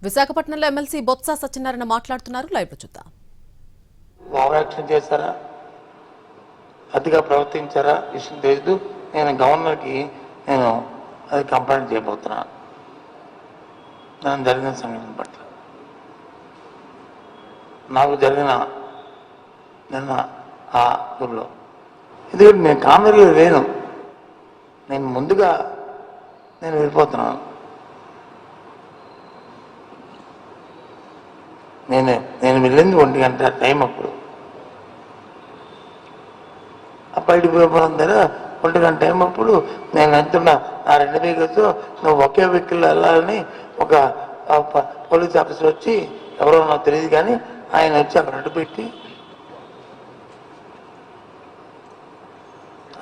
విశాఖపట్నంలో ఎమ్మెల్సీ బొత్స సత్యనారాయణ మాట్లాడుతున్నారు. లైవ్ చూద్దాం. ఓవరాక్షన్ చేశారా, అతిగా ప్రవర్తించారా విషయం తెలియదు. నేను గవర్నర్కి అది కంప్లైంట్ చేయబోతున్నాను నాకు జరిగిన సంఘటన పట్ల. నాకు జరిగిన నిన్న ఆ ఊళ్ళో ఎందుకంటే నేను కామెరీలో లేను. నేను ముందుగా వెళ్ళిపోతున్నాను. నేను వెళ్ళింది 1 గంట టైం. అప్పుడు బయట వ్యాపారం దగ్గర 1 గంట టైం. అప్పుడు నేను వెళ్తున్నా ఆ 2 వెహికల్స్ నువ్వు ఒకే వెహికల్ వెళ్ళాలని ఒక పోలీస్ ఆఫీసర్ వచ్చి, ఎవరో నాకు తెలియదు కానీ ఆయన వచ్చి అక్కడ అడ్డు పెట్టి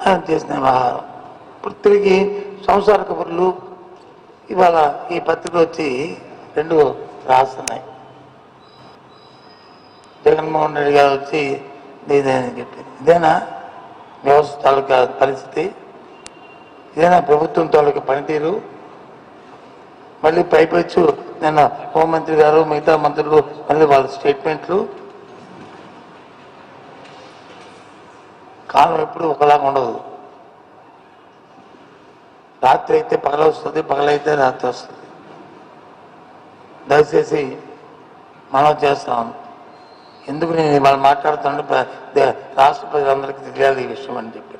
ఆయన చేసిన వ్యవహారం. ఇప్పుడు తిరిగి సంసార కబుర్లు ఇవాళ ఈ పత్రిక వచ్చి 2 రాస్తున్నాయి. జగన్మోహన్ రెడ్డి గారు వచ్చి ఇదేనని చెప్పి, ఇదేనా వ్యవస్థ తాలూకా పరిస్థితి? ఇదేనా ప్రభుత్వం తాలూకా పనితీరు? మళ్ళీ పైపెచ్చు నిన్న హోంమంత్రి గారు మిగతా మంత్రులు మళ్ళీ వాళ్ళ స్టేట్మెంట్లు. కాలం ఎప్పుడు ఒకలాగా ఉండదు. రాత్రి అయితే పగల వస్తుంది, పగలైతే రాత్రి వస్తుంది. దయచేసి మనం చేస్తాం. ఎందుకు నేను ఇవాళ మాట్లాడుతుంటే రాష్ట్ర ప్రజలందరికీ తెలియాలి ఈ విషయం అని చెప్పి.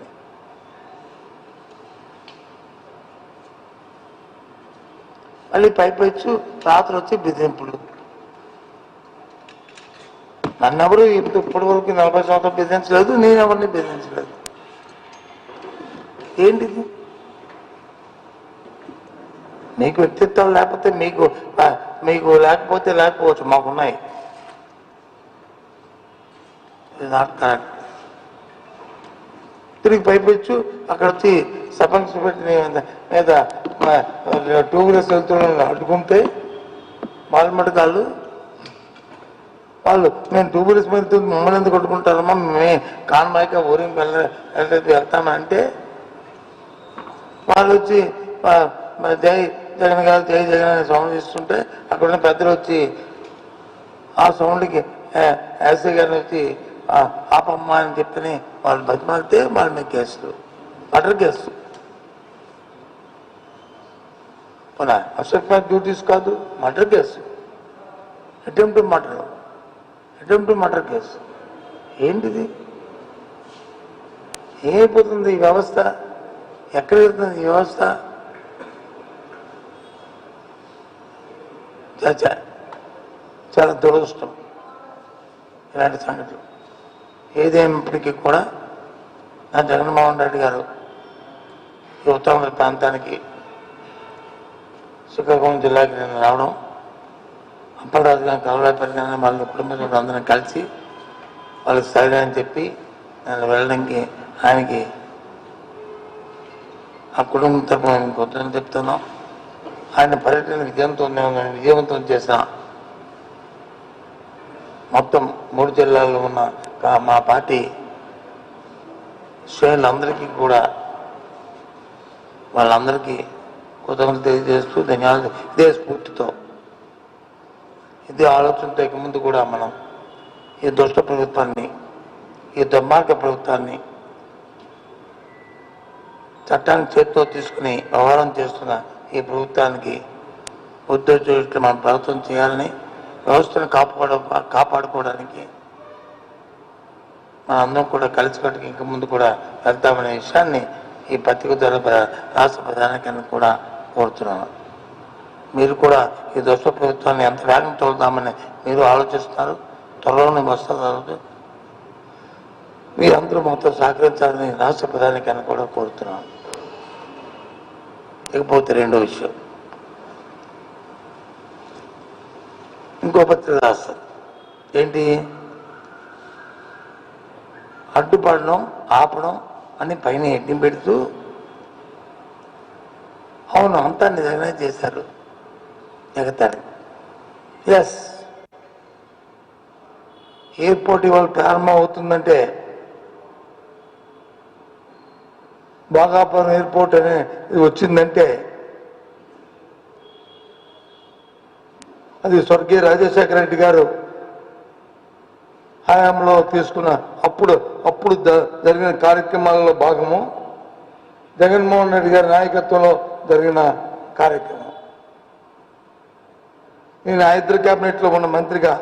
మళ్ళీ పైపెచ్చు రాత్రి వచ్చి బెదిరింపులు. నన్నెవరు ఇప్పటి వరకు 40 సంవత్సరాలు బెదిరించలేదు, నేను ఎవరిని బెదిరించలేదు. ఏంటిది? మీకు వ్యక్తిత్వం లేకపోతే మీకు లేకపోవచ్చు, మాకున్నాయి. Not correct. తిరిగి పైపెచ్చు అక్కడ వచ్చి సబ్ ఇన్స్పెక్టర్ మీద 2 వీలర్స్ వెళ్తున్న అడ్డుకుంటే మాల్మడకాళ్ళు వాళ్ళు, నేను 2 వీలర్స్ మీద మమ్మల్ని ఎందుకు అడ్డుకుంటారమ్మా, మేమే కాన్వాయ్గా ఊరికి వెళ్తామంటే వాళ్ళు వచ్చి జై జగన్ గారు జై జగన్ అనే సౌండ్ ఇస్తుంటే అక్కడ ఉన్న పెద్దలు వచ్చి ఆ సౌండ్కి ఎస్ఐ గారిని వచ్చి ఆపమ్మా అని చెప్పని వాళ్ళు బతిమాలితే వాళ్ళ మీద కేసులు, మర్డర్ కేసు. అసెక్ట్ డ్యూటీస్ కాదు, murder case, attempt murder case. ఏంటిది? ఏమైపోతుంది ఈ వ్యవస్థ? ఎక్కడ వెళ్తుంది ఈ వ్యవస్థ? చాలా దురదృష్టం ఇలాంటి సంగతులు. ఏదేమైనప్పటికీ కూడా నా జగన్మోహన్ రెడ్డి గారు ఈ ఉత్తరాంధ్ర ప్రాంతానికి శ్రీకాకుళం జిల్లాకి నేను రావడం, అప్పలరాజు గారిని కలవలేకపోయినా వాళ్ళ కుటుంబ సభ్యులు అందరం కలిసి వాళ్ళకి సరే అని చెప్పి నేను వెళ్ళడానికి ఆయనకి ఆ కుటుంబం తరపున వద్దని చెప్తున్నాం. ఆయన పర్యటన విజయవంతం చేసిన మొత్తం 3 జిల్లాల్లో ఉన్న మా పార్టీ శ్రేణులందరికీ కూడా వాళ్ళందరికీ కృతజ్ఞతలు తెలియజేస్తూ ధన్యవాదాలు. ఇదే స్ఫూర్తితో, ఇదే ఆలోచనతో ఇక ముందు కూడా మనం ఈ దుష్ట ప్రభుత్వాన్ని, ఈ దుర్మార్గ ప్రభుత్వాన్ని చట్టాన్ని చేతితో తీసుకుని వ్యవహారం చేస్తున్న ఈ ప్రభుత్వానికి ఉద్యోగులు మనం ప్రభుత్వం చేయాలని, వ్యవస్థను కాపాడుకోవడానికి మనందరం కూడా కలిసికట్టుకు ఇంక ముందు కూడా వెళ్తామనే విషయాన్ని ఈ పత్రిక ద్వారా రాష్ట్ర ప్రధానికాన్ని కూడా కోరుతున్నాను. మీరు కూడా ఈ దుష్ట ప్రభుత్వాన్ని ఎంత వేగం తోలుదామని మీరు ఆలోచిస్తున్నారు. త్వరలోనే వస్తుంది. మీరందరూ మొత్తం సహకరించాలని రాష్ట్ర ప్రధానికాన్ని కూడా కోరుతున్నాను. ఇకపోతే 2వ విషయం, ఇంకో పత్రిక రాస్తారు. ఏంటి? అడ్డుపడడం, ఆపడం అని పైన ఎడ్డి పెడుతూ, అవును అంతా నిజంగానే చేశారు ఎగతాడు. ఎస్, ఎయిర్పోర్ట్ ఇవాళ ప్రారంభం అవుతుందంటే భోగాపురం ఎయిర్పోర్ట్ అనేది వచ్చిందంటే అది స్వర్గీయ రాజశేఖర రెడ్డి గారు హయాంలో తీసుకున్న అప్పుడు జరిగిన కార్యక్రమాలలో భాగము, జగన్మోహన్ రెడ్డి గారి నాయకత్వంలో జరిగిన కార్యక్రమం. నేను హైదరాబాద్ క్యాబినెట్లో ఉన్న మంత్రిగా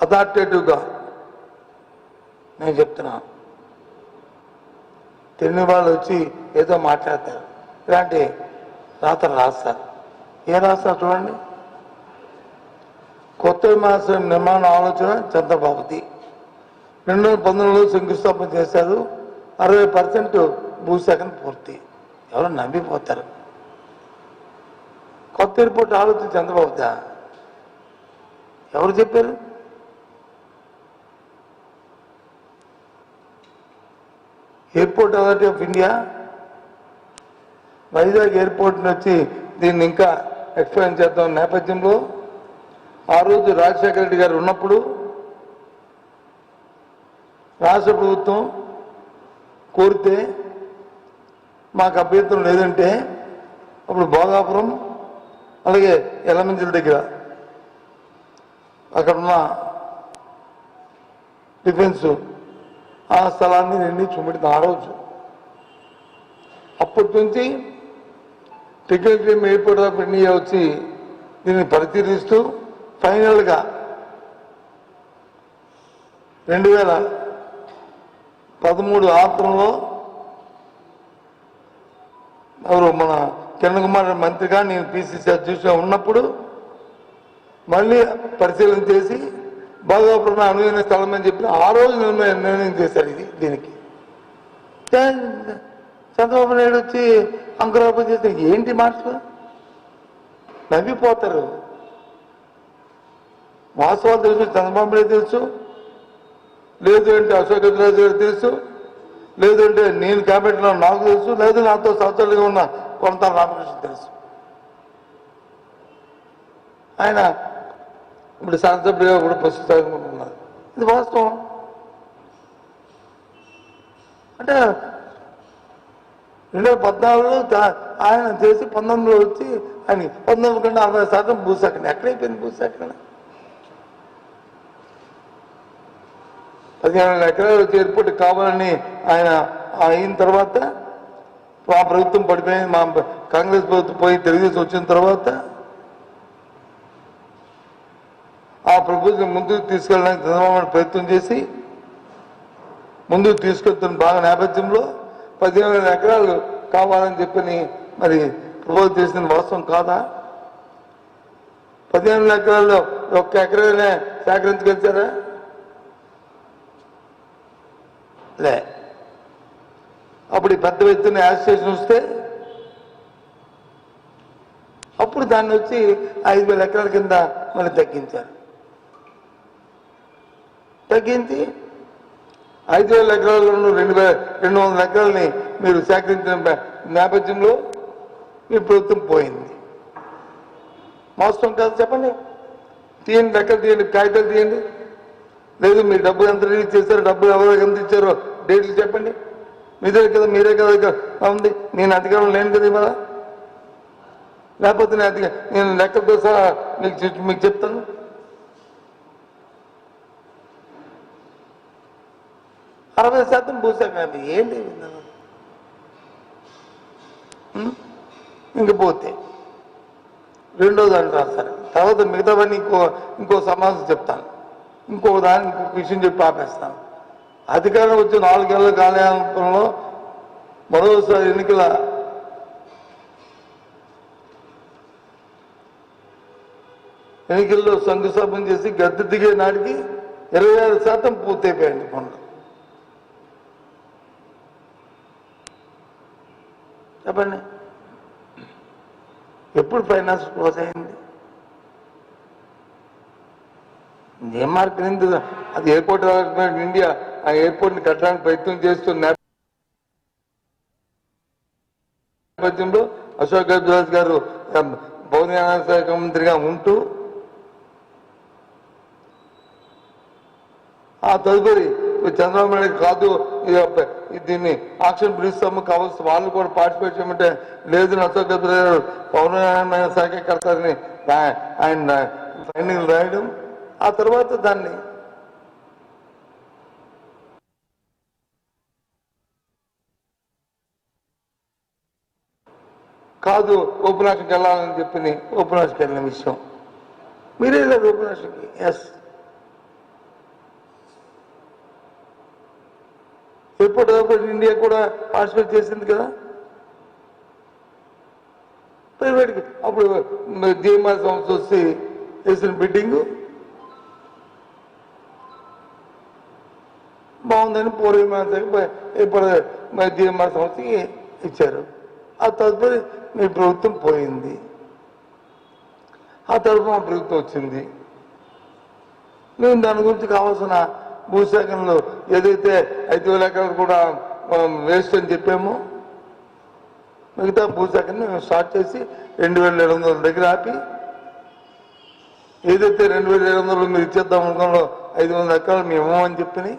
అథారిటేటివ్గా నేను చెప్తున్నా, తెలియని వాళ్ళు వచ్చి ఏదో మాట్లాడతారు, ఇలాంటి రాతలు రాస్తారు. ఏ రాస్తారు చూడండి. కొత్త విమానాశ్రయం నిర్మాణ ఆలోచన చంద్రబాబుది. 2019లో శంకుస్థాపన చేశారు. 60% భూసేకరణ పూర్తి. ఎవరు నమ్మిపోతారు? కొత్త ఎయిర్పోర్ట్ ఆలోచన చంద్రబాబుదా? ఎవరు చెప్పారు? Airport authority of India Vizag ఎయిర్పోర్ట్ని వచ్చి దీన్ని ఇంకా ఎక్స్పాండ్ చేద్దాం నేపథ్యంలో ఆ రోజు రాజశేఖర రెడ్డి గారు ఉన్నప్పుడు రాష్ట్ర ప్రభుత్వం కోరితే మాకు అభ్యంతరం లేదంటే అప్పుడు భోగాపురం అలాగే ఎలమంచిల దగ్గర అక్కడున్న డిఫెన్స్ ఆ స్థలాన్ని నిండి చూపెట్టింది ఆ రోజు. అప్పటి నుంచి టెక్నికల్ ఎయిర్పోర్ట్ ఆఫ్ ఇండియా వచ్చి దీన్ని పరిశీలిస్తూ ఫైనల్గా 2013 ఆంధ్రంలో ఎవరు మన కిరణ్ కుమార్ మంత్రిగా నేను పిసిసి అధ్యక్షుడిగా ఉన్నప్పుడు మళ్ళీ పరిశీలన చేసి భోగాపురం అనువైన స్థలం అని చెప్పి ఆ రోజు నిర్ణయం చేశారు. దీనికి చంద్రబాబు నాయుడు వచ్చి అంకురార్పణ చేస్తే ఏంటి మాటలు? నవ్విపోతారు. వాస్తవాలు తెలుసు, చంద్రబాబు నాయుడు తెలుసు, లేదు అంటే అశోక్ గజరాజు గారు తెలుసు, లేదు అంటే నేను క్యాబినెట్లో నాకు తెలుసు, లేదు నాతో సంవత్సరాలుగా ఉన్న కొంత రామకృష్ణ తెలుసు. ఆయన ఇప్పుడు శాసనసభ్యుడిగా కూడా ప్రస్తుతం ఉన్నారు. ఇది వాస్తవం. అంటే 2014లో ఆయన చేసి 19లో వచ్చి ఆయన 19 కంటే 60% భూసేకరణ. ఎక్కడైపోయింది భూసేకరణ? 15 ఎకరాలు వచ్చి ఎయిర్పోర్ట్ కావాలని ఆయన అయిన తర్వాత మా ప్రభుత్వం పడిపోయింది. మా కాంగ్రెస్ ప్రభుత్వం పోయి తెలుగుదేశం వచ్చిన తర్వాత ఆ ప్రభుత్వం ముందుకు తీసుకెళ్ళడానికి చంద్రబాబు ప్రయత్నం చేసి ముందుకు తీసుకెళ్తున్న బాగా నేపథ్యంలో 15,000 ఎకరాలు కావాలని చెప్పని మరి ప్రపోజ్ చేసిన వాస్తవం కాదా? 15,000 ఎకరాల్లో 1 ఎకరాలనే సేకరించగలిచారా? లే. అప్పుడు పెద్ద ఎత్తున యాజిటేషన్ వస్తే అప్పుడు దాన్ని వచ్చి 5,000 ఎకరాల కింద మళ్ళీ తగ్గించారు. తగ్గించి 5,000 ఎకరాలను 2,200 ఎకరాలని మీరు సేకరించిన నేపథ్యంలో మీ ప్రభుత్వం పోయింది. వాస్తవం కాదు చెప్పండి. తీయండి, లెక్కలు తీయండి, కాగితాలు తీయండి. లేదు మీరు డబ్బులు ఎంత రిలీజ్ చేశారో, డబ్బులు ఎవరు ఎంత ఇచ్చారో డేట్లు చెప్పండి. మీరే కదా ఉంది. నేను అధికారం లేను కదా ఇవాళ. లేకపోతే నేను లెక్కలతో సహా మీకు చెప్తాను. అరవై శాతం భూసేకరణ ఏంటి? ఇంకపోతే రెండో దాన్ని రాస్తారు. తర్వాత మిగతావన్నీ ఇంకో సమాధానం చెప్తాను. ఇంకొక విషయం చెప్పి ఆపేస్తాను. అధికారం వచ్చి 4 ఏళ్ల కాలంలో మరోసారి ఎన్నికల్లో శంకుస్థాపన చేసి గద్దె దిగే నాటికి 26% పూర్తయిపోయాయండి పనులు. చెప్పండి, ఎప్పుడు ఫైనాన్స్ క్లోజ్ అయింది? ఏం మార్కెట్? అది ఎయిర్పోర్ట్ ఇండియా ఆ ఎయిర్పోర్ట్ని కట్టడానికి ప్రయత్నం చేస్తున్న నేపథ్యంలో అశోక్ గజరాజ్ గారు భవన శాఖ మంత్రిగా ఉంటూ ఆ తదుపరి చంద్రబాబు నాయుడు కాదు దీన్ని ఆక్షన్ పిలుస్తాము కావాల్సిన వాళ్ళు కూడా పార్టిసిపేట్ చేయమంటే లేదు అశోక్ గజరాజ్ గారు పౌరమైన శాఖ కడతారని ఆయన ఫైండింగ్లు రాయడం, ఆ తర్వాత దాన్ని కాదు ఓపెన్ ఆక్షన్కి వెళ్ళాలని చెప్పి ఓపెన్ ఆక్షన్కి వెళ్ళిన విషయం మీరే లేదు. ఓపెన్ ఆక్షన్కి ఎస్ ఎప్పటికప్పుడు ఇండియా కూడా పార్టిసిపేట్ చేసింది కదా. ప్రైవేట్కి అప్పుడు జిఎంఆర్ సంస్థ వచ్చి చేసిన బిడ్డింగ్ బాగుందని పూర్వీమానికి ఇప్పుడు జిఎంఆర్ సంస్థకి ఇచ్చారు. ఆ తదుపరి మీ ప్రభుత్వం పోయింది, ఆ తరఫు మా ప్రభుత్వం వచ్చింది. మేము దాని గురించి కావాల్సిన భూసేకరణలో ఏదైతే 5,000 ఎకరాలు కూడా వేస్ట్ అని చెప్పామో మిగతా భూసేకరణ మేము స్టార్ట్ చేసి 2,700 దగ్గర ఆపి ఏదైతే 2,700 మీరు ఇచ్చేద్దాం అనుకున్నాలో 500 ఎకరాలు మేము ఇవ్వమని చెప్పి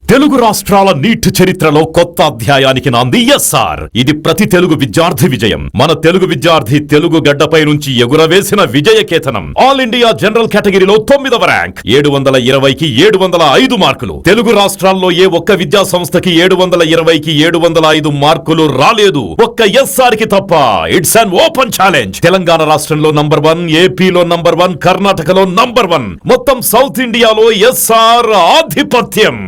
తెలుగు రాష్ట్రాల నీట్ చరిత్రలో కొత్త అధ్యాయానికి నాంది ఎస్ఆర్. ఇది ప్రతి తెలుగు విద్యార్థి విజయం. మన తెలుగు విద్యార్థి తెలుగు గడ్డపై నుంచి ఎగురవేసిన విజయకేతనం. ఆల్ ఇండియా జనరల్ కేటగిరీలో 9వ ర్యాంక్, 720కి 705 మార్కులు. తెలుగు రాష్ట్రాల్లో ఏ ఒక్క విద్యా సంస్థకి 720కి 705 మార్కులు రాలేదు, ఒక్క ఎస్ఆర్ కి తప్ప. It's an open challenge. Telangana రాష్ట్రంలో నంబర్ 1, ఏపీలో నంబర్ 1, కర్ణాటకలో నంబర్ 1, మొత్తం సౌత్ ఇండియాలో ఎస్ఆర్ ఆధిపత్యం.